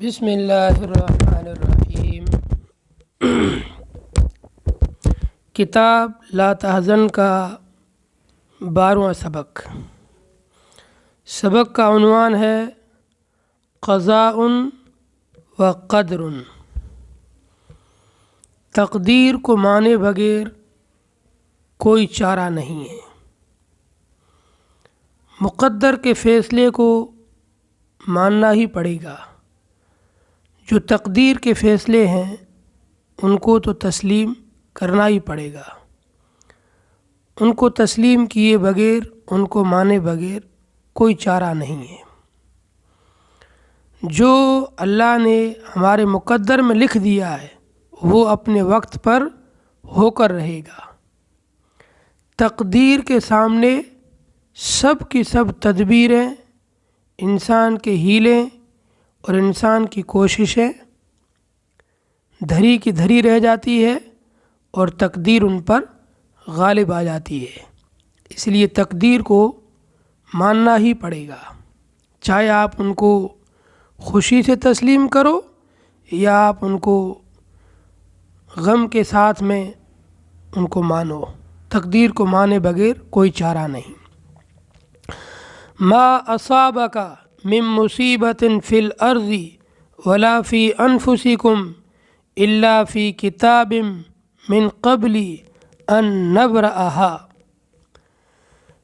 بسم اللہ الرحمن الرحیم۔ کتاب لا تحزن کا 12واں سبق کا عنوان ہے قضاء و قدر۔ تقدیر کو مانے بغیر کوئی چارہ نہیں ہے۔ مقدر کے فیصلے کو ماننا ہی پڑے گا۔ جو تقدیر کے فیصلے ہیں ان کو تو تسلیم کرنا ہی پڑے گا۔ ان کو تسلیم کیے بغیر، ان کو مانے بغیر کوئی چارہ نہیں ہے۔ جو اللہ نے ہمارے مقدر میں لکھ دیا ہے وہ اپنے وقت پر ہو کر رہے گا۔ تقدیر کے سامنے سب کی سب تدبیریں، انسان کے ہیلے اور انسان کی کوششیں دھری کی دھری رہ جاتی ہے اور تقدیر ان پر غالب آ جاتی ہے۔ اس لیے تقدیر کو ماننا ہی پڑے گا، چاہے آپ ان کو خوشی سے تسلیم کرو یا آپ ان کو غم کے ساتھ میں ان کو مانو۔ تقدیر کو مانے بغیر کوئی چارہ نہیں۔ ما اصابک من مصیبت فی الارض ولا فی انفسکم الا فی کتاب من قبل ان نبرأہا۔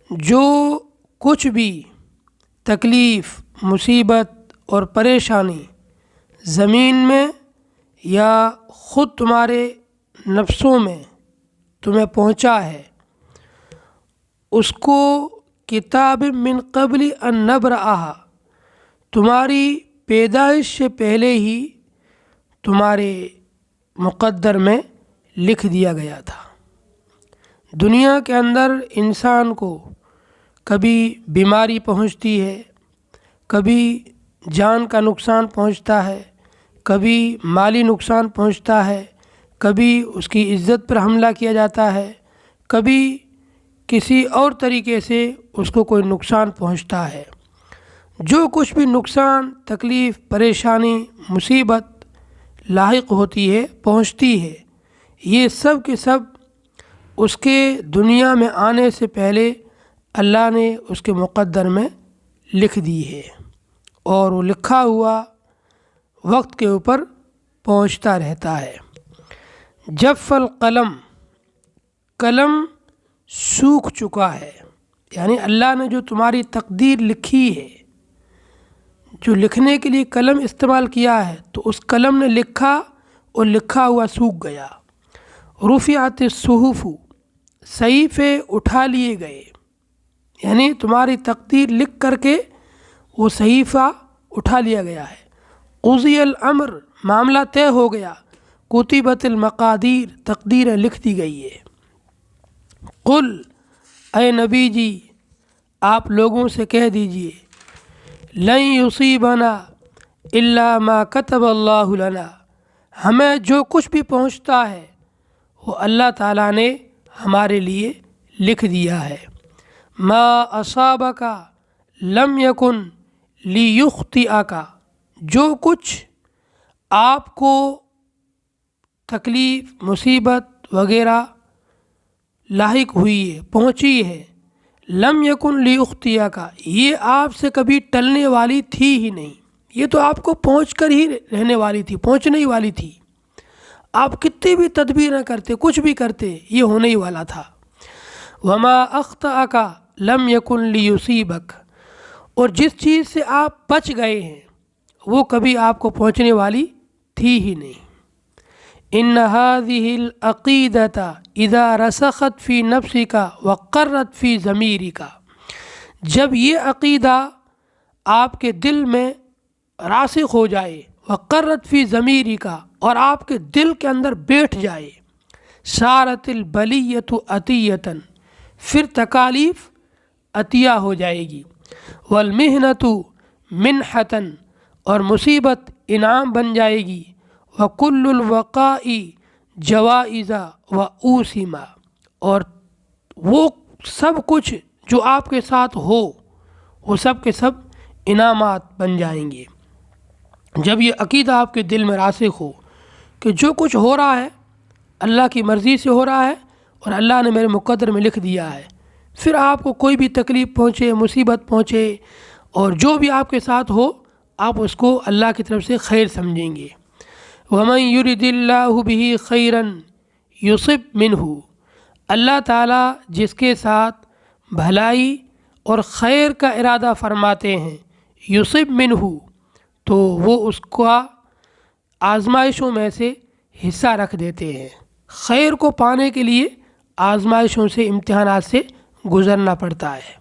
جو کچھ بھی تکلیف، مصیبت اور پریشانی زمین میں یا خود تمہارے نفسوں میں تمہیں پہنچا ہے، اس کو کتاب من قبل ان نبرأہا، تمہاری پیدائش سے پہلے ہی تمہارے مقدر میں لکھ دیا گیا تھا۔ دنیا کے اندر انسان کو کبھی بیماری پہنچتی ہے، کبھی جان کا نقصان پہنچتا ہے، کبھی مالی نقصان پہنچتا ہے، کبھی اس کی عزت پر حملہ کیا جاتا ہے، کبھی کسی اور طریقے سے اس کو کوئی نقصان پہنچتا ہے۔ جو کچھ بھی نقصان، تکلیف، پریشانی، مصیبت لاحق ہوتی ہے، پہنچتی ہے، یہ سب کے سب اس کے دنیا میں آنے سے پہلے اللہ نے اس کے مقدر میں لکھ دی ہے، اور وہ لکھا ہوا وقت کے اوپر پہنچتا رہتا ہے۔ جف القلم، قلم سوکھ چکا ہے، یعنی اللہ نے جو تمہاری تقدیر لکھی ہے، جو لکھنے کے لیے قلم استعمال کیا ہے، تو اس قلم نے لکھا اور لکھا ہوا سوکھ گیا۔ رفعت الصحف، صحیفے اٹھا لیے گئے، یعنی تمہاری تقدیر لکھ کر کے وہ صحیفہ اٹھا لیا گیا ہے۔ قضی الامر، معاملہ طے ہو گیا۔ کتبت المقادیر، تقدیریں لکھ دی گئی ہے۔ قل، اے نبی جی آپ لوگوں سے کہہ دیجئے، لن یصیبنا الا ما کتب اللہ لنا، ہمیں جو کچھ بھی پہنچتا ہے وہ اللہ تعالیٰ نے ہمارے لیے لکھ دیا ہے۔ ما اصابک لم یکن لیخطئک، جو کچھ آپ کو تکلیف، مصیبت وغیرہ لاحق ہوئی ہے، پہنچی ہے، لم یکن لیخطئک، یہ آپ سے کبھی ٹلنے والی تھی ہی نہیں، یہ تو آپ کو پہنچ کر ہی رہنے والی تھی، پہنچنے ہی والی تھی۔ آپ کتنی بھی تدبیریں کرتے، کچھ بھی کرتے، یہ ہونے ہی والا تھا۔ وما اخطأک لم یکن لیصیبک، اور جس چیز سے آپ بچ گئے ہیں وہ کبھی آپ کو پہنچنے والی تھی ہی نہیں۔ ان هذه العقیدۃ اذا رسخت فی نفسک وقرت فی ضمیرک، جب یہ عقیدہ آپ کے دل میں راسخ ہو جائے، وقرت فی ضمیرک، اور آپ کے دل کے اندر بیٹھ جائے، صارت البلیۃ عطیۃ، پھر تکالیف عطیہ ہو جائے گی، والمحنۃ منحۃ، اور مصیبت انعام بن جائے گی، وکل الوقاء جوائز واوسما، اور وہ سب کچھ جو آپ کے ساتھ ہو وہ سب کے سب انعامات بن جائیں گے۔ جب یہ عقیدہ آپ کے دل میں راسخ ہو کہ جو کچھ ہو رہا ہے اللہ کی مرضی سے ہو رہا ہے اور اللہ نے میرے مقدر میں لکھ دیا ہے، پھر آپ کو کوئی بھی تکلیف پہنچے، مصیبت پہنچے، اور جو بھی آپ کے ساتھ ہو آپ اس کو اللہ کی طرف سے خیر سمجھیں گے۔ وَمَن يُرِدِ اللَّهُ بِهِ خَيْرًا يُصِبْ مِنْهُ، اللہ تعالیٰ جس کے ساتھ بھلائی اور خیر کا ارادہ فرماتے ہیں، یصب منہ، تو وہ اس کا آزمائشوں میں سے حصہ رکھ دیتے ہیں۔ خیر کو پانے کے لیے آزمائشوں سے، امتحانات سے گزرنا پڑتا ہے۔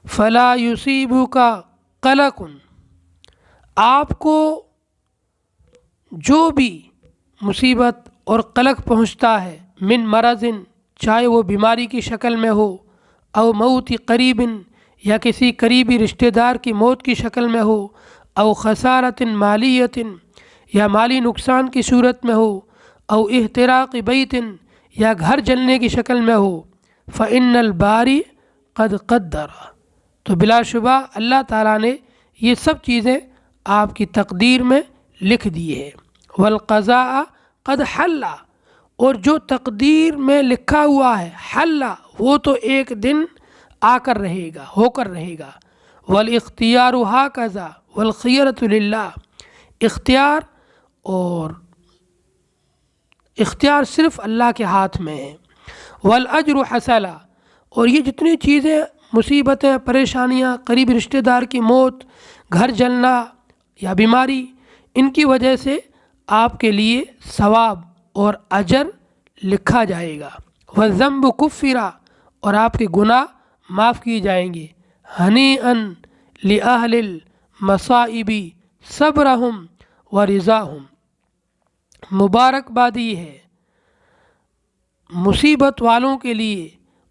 فلا یصیبک قلق، آپ کو جو بھی مصیبت اور قلق پہنچتا ہے، من مرض، چاہے وہ بیماری کی شکل میں ہو، او موت قریب، یا کسی قریبی رشتہ دار کی موت کی شکل میں ہو، او خسارت مالیت، یا مالی نقصان کی صورت میں ہو، او احتراق بیت، یا گھر جلنے کی شکل میں ہو، فإن الباری قد قدر، تو بلا شبہ اللہ تعالیٰ نے یہ سب چیزیں آپ کی تقدیر میں لکھ دی ہے۔ والقضاء قد حل، اور جو تقدیر میں لکھا ہوا ہے، حل، وہ تو ایک دن آ کر رہے گا، ہو کر رہے گا۔ والاختیار ہاکذا والخیرۃ للہ، اختیار صرف اللہ کے ہاتھ میں ہے۔ والاجر حصل، اور یہ جتنی چیزیں، مصیبتیں، پریشانیاں، قریبی رشتہ دار کی موت، گھر جلنا یا بیماری، ان کی وجہ سے آپ کے لیے ثواب اور اجر لکھا جائے گا۔ والذنب کفر، اور آپ کے گناہ معاف کیے جائیں گے۔ ہنیئا لأہل المصائب صبرہم ورضاہم، مبارکبادی ہے مصیبت والوں کے لیے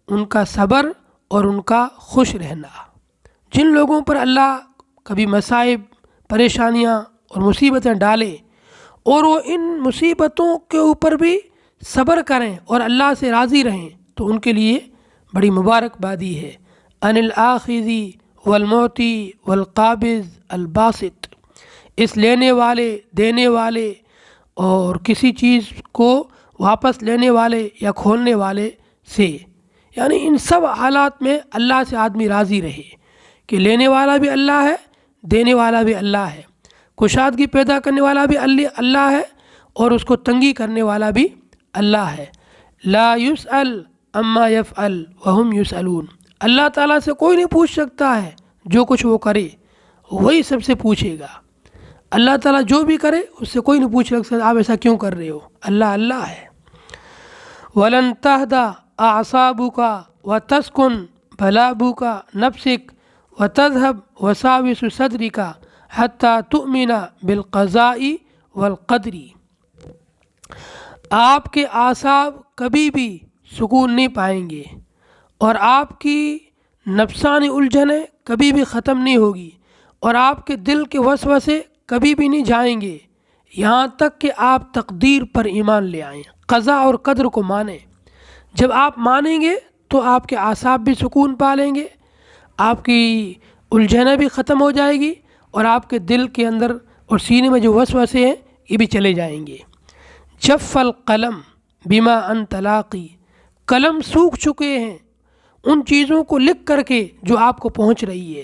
ان کا صبر اور ان کا خوش رہنا۔ جن لوگوں پر اللہ کبھی مصائب، پریشانیاں اور مصیبتیں ڈالے اور وہ ان مصیبتوں کے اوپر بھی صبر کریں اور اللہ سے راضی رہیں، تو ان کے لیے بڑی مبارکبادی ہے۔ ان الآخذ والمعطی والقابض الباسط، اس لینے والے، دینے والے، اور کسی چیز کو واپس لینے والے یا کھولنے والے سے، یعنی ان سب حالات میں اللہ سے آدمی راضی رہے کہ لینے والا بھی اللہ ہے، دینے والا بھی اللہ ہے، کشادگی پیدا کرنے والا بھی اللہ ہے، اور اس کو تنگی کرنے والا بھی اللہ ہے۔ لا یسأل عما یفعل وہم یسألون، اللہ تعالیٰ سے کوئی نہیں پوچھ سکتا ہے، جو کچھ وہ کرے وہی سب سے پوچھے گا۔ اللہ تعالیٰ جو بھی کرے اس سے کوئی نہیں پوچھ سکتا آپ ایسا کیوں کر رہے ہو، اللہ ہے۔ وَلَن تَهْدَى أَعْصَابُكَ وَتَسْكُنْ بَلَابُكَ نَفْسِكَ وَتَذْهَبْ وَسَاوِسُ صَدْرِكَ حَتَّى تُؤْمِنَ بِالْقَضَاءِ وَالْقَدْرِ، آپ کے اعصاب کبھی بھی سکون نہیں پائیں گے، اور آپ کی نفسانی الجھنیں کبھی بھی ختم نہیں ہوگی، اور آپ کے دل کے وسوسے کبھی بھی نہیں جائیں گے، یہاں تک کہ آپ تقدیر پر ایمان لے آئیں، قضاء اور قدر کو مانیں۔ جب آپ مانیں گے تو آپ کے اعصاب بھی سکون پا لیں گے، آپ کی الجھنیں بھی ختم ہو جائے گی، اور آپ کے دل کے اندر اور سینے میں جو وسوسے ہیں یہ بھی چلے جائیں گے۔ جف القلم بما انت لاقی، قلم سوکھ چکے ہیں ان چیزوں کو لکھ کر کے جو آپ کو پہنچ رہی ہے،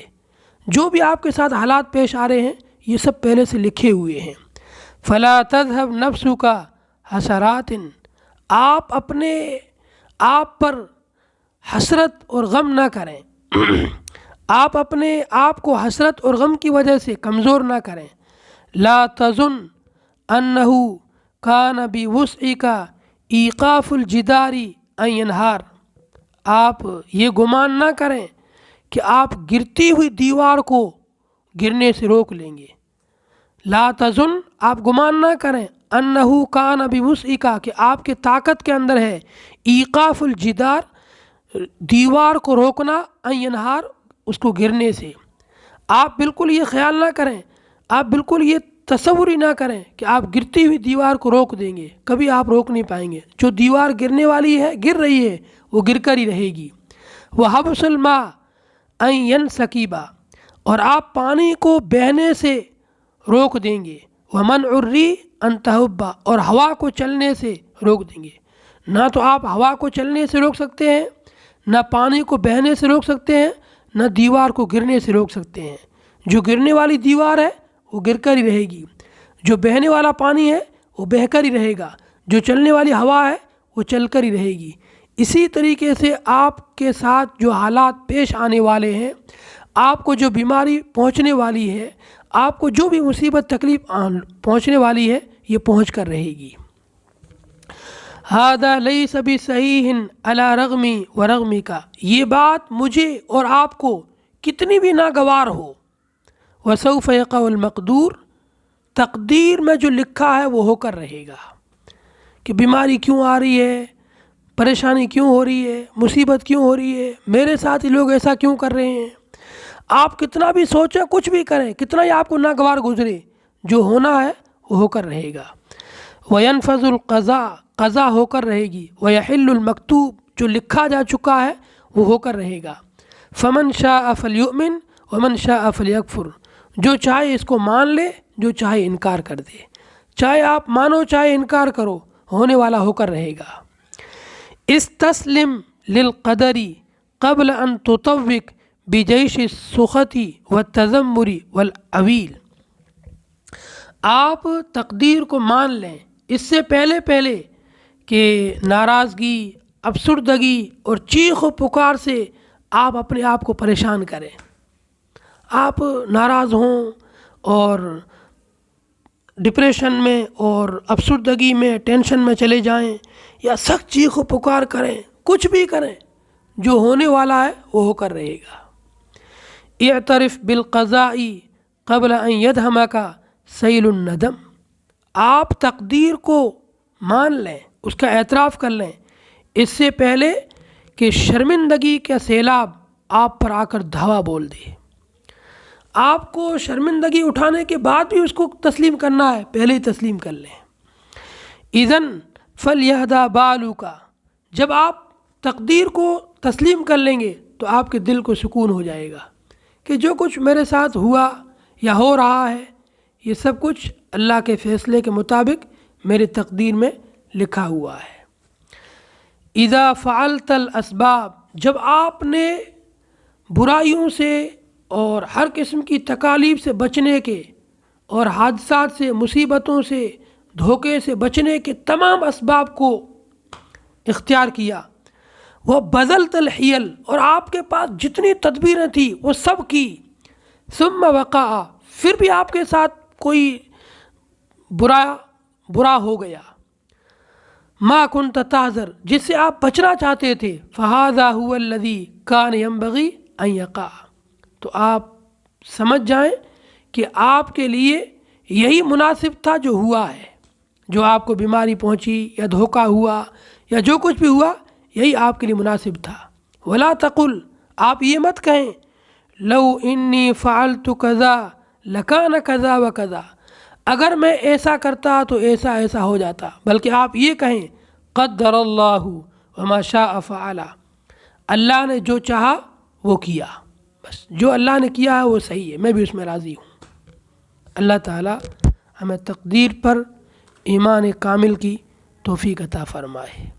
جو بھی آپ کے ساتھ حالات پیش آ رہے ہیں یہ سب پہلے سے لکھے ہوئے ہیں۔ فلا تذهب نفسك حسرات، آپ اپنے آپ پر حسرت اور غم نہ کریں، آپ اپنے آپ کو حسرت اور غم کی وجہ سے کمزور نہ کریں۔ لا تظن انه كان بوسعك ایقاف الجدار ان ينہار، آپ یہ گمان نہ کریں کہ آپ گرتی ہوئی دیوار کو گرنے سے روک لیں گے۔ لا تظن، آپ گمان نہ کریں، انه كان بوسعك، کہ آپ کے طاقت کے اندر ہے ایقاف الجدار، دیوار کو روکنا، ان ينہار، اس کو گرنے سے۔ آپ بالکل یہ خیال نہ کریں، آپ بالکل یہ تصور ہی نہ کریں کہ آپ گرتی ہوئی دیوار کو روک دیں گے، کبھی آپ روک نہیں پائیں گے۔ جو دیوار گرنے والی ہے، گر رہی ہے، وہ گر کر ہی رہے گی۔ وَحَبْسُ الْمَاءِ أَن يَنْسَكِبَ، اور آپ پانی کو بہنے سے روک دیں گے، ومنع الريح ان تهب، اور ہوا کو چلنے سے روک دیں گے۔ نہ تو آپ ہوا کو چلنے سے روک سکتے ہیں، نہ پانی کو بہنے سے روک سکتے ہیں، نہ دیوار کو گرنے سے روک سکتے ہیں۔ جو گرنے والی دیوار ہے وہ گر کر ہی رہے گی، جو بہنے والا پانی ہے وہ بہہ کر ہی رہے گا، جو چلنے والی ہوا ہے وہ چل کر ہی رہے گی۔ اسی طریقے سے آپ کے ساتھ جو حالات پیش آنے والے ہیں، آپ کو جو بیماری پہنچنے والی ہے، آپ کو جو بھی مصیبت تکلیف پہنچنے والی ہے، یہ پہنچ کر رہے گی۔ ھذا لیس بصحیح علی رغمی و رغمک، یہ بات مجھے اور آپ کو کتنی بھی ناگوار ہو، وسوف یقع المقدور، تقدیر میں جو لکھا ہے وہ ہو کر رہے گا۔ کہ بیماری کیوں آ رہی ہے، پریشانی کیوں ہو رہی ہے، مصیبت کیوں ہو رہی ہے، میرے ساتھ یہ لوگ ایسا کیوں کر رہے ہیں، آپ کتنا بھی سوچیں، کچھ بھی کریں، کتنا ہی آپ کو ناگوار گزرے، جو ہونا ہے وہ ہو کر رہے گا۔ وَيَنْفَذُ الْقَضَاءُ، قضا ہو کر رہے گی۔ وَيَحِلُّ الْمَكْتُوبُ، جو لکھا جا چکا ہے وہ ہو کر رہے گا۔ فَمَنْ شَاءَ فَلْيُؤْمِنْ وَمَنْ شَاءَ فَلْيَكْفُرْ، جو چاہے اس کو مان لے، جو چاہے انکار کر دے، چاہے آپ مانو چاہے انکار کرو، ہونے والا ہو کر رہے گا۔ استسلم للقدر قبل ان تطوق بجیش السخط والتذمر والعویل، آپ تقدیر کو مان لیں اس سے پہلے کہ ناراضگی، افسردگی اور چیخ و پکار سے آپ اپنے آپ کو پریشان کریں، آپ ناراض ہوں اور ڈپریشن میں اور افسردگی میں، ٹینشن میں چلے جائیں، یا سخت چیخ و پکار کریں، کچھ بھی کریں، جو ہونے والا ہے وہ ہو کر رہے گا۔ اعترف بالقضاء قبل ان یدہمک سیل الندم، آپ تقدیر کو مان لیں، اس کا اعتراف کر لیں اس سے پہلے کہ شرمندگی کا سیلاب آپ پر آ کر دھاوا بول دے۔ آپ کو شرمندگی اٹھانے کے بعد بھی اس کو تسلیم کرنا ہے، پہلے ہی تسلیم کر لیں۔ اذن فلیہدی بالک، جب آپ تقدیر کو تسلیم کر لیں گے تو آپ کے دل کو سکون ہو جائے گا کہ جو کچھ میرے ساتھ ہوا یا ہو رہا ہے، یہ سب کچھ اللہ کے فیصلے کے مطابق میری تقدیر میں لکھا ہوا ہے۔ اذا فعلت الاسباب، جب آپ نے برائیوں سے اور ہر قسم کی تکالیف سے بچنے کے اور حادثات سے، مصیبتوں سے، دھوکے سے بچنے کے تمام اسباب کو اختیار کیا، وہ بذلت الحیل، اور آپ کے پاس جتنی تدبیریں تھیں وہ سب کی، ثم وقع، پھر بھی آپ کے ساتھ کوئی برا ہو گیا، ما کنت تحذر، جس سے آپ بچنا چاہتے تھے، فہذا هو الذی کان ینبغی ان یقع، تو آپ سمجھ جائیں کہ آپ کے لیے یہی مناسب تھا جو ہوا ہے، جو آپ کو بیماری پہنچی یا دھوکہ ہوا یا جو کچھ بھی ہوا، یہی آپ کے لیے مناسب تھا۔ ولا تقل، آپ یہ مت کہیں لو انی فعلت کذا لکان کذا و کذا، اگر میں ایسا کرتا تو ایسا ایسا ہو جاتا، بلکہ آپ یہ کہیں قدر اللہ وما شاء فعل، اللہ نے جو چاہا وہ کیا، بس جو اللہ نے کیا ہے وہ صحیح ہے، میں بھی اس میں راضی ہوں۔ اللہ تعالی ہمیں تقدیر پر ایمان کامل کی توفیق عطا فرمائے۔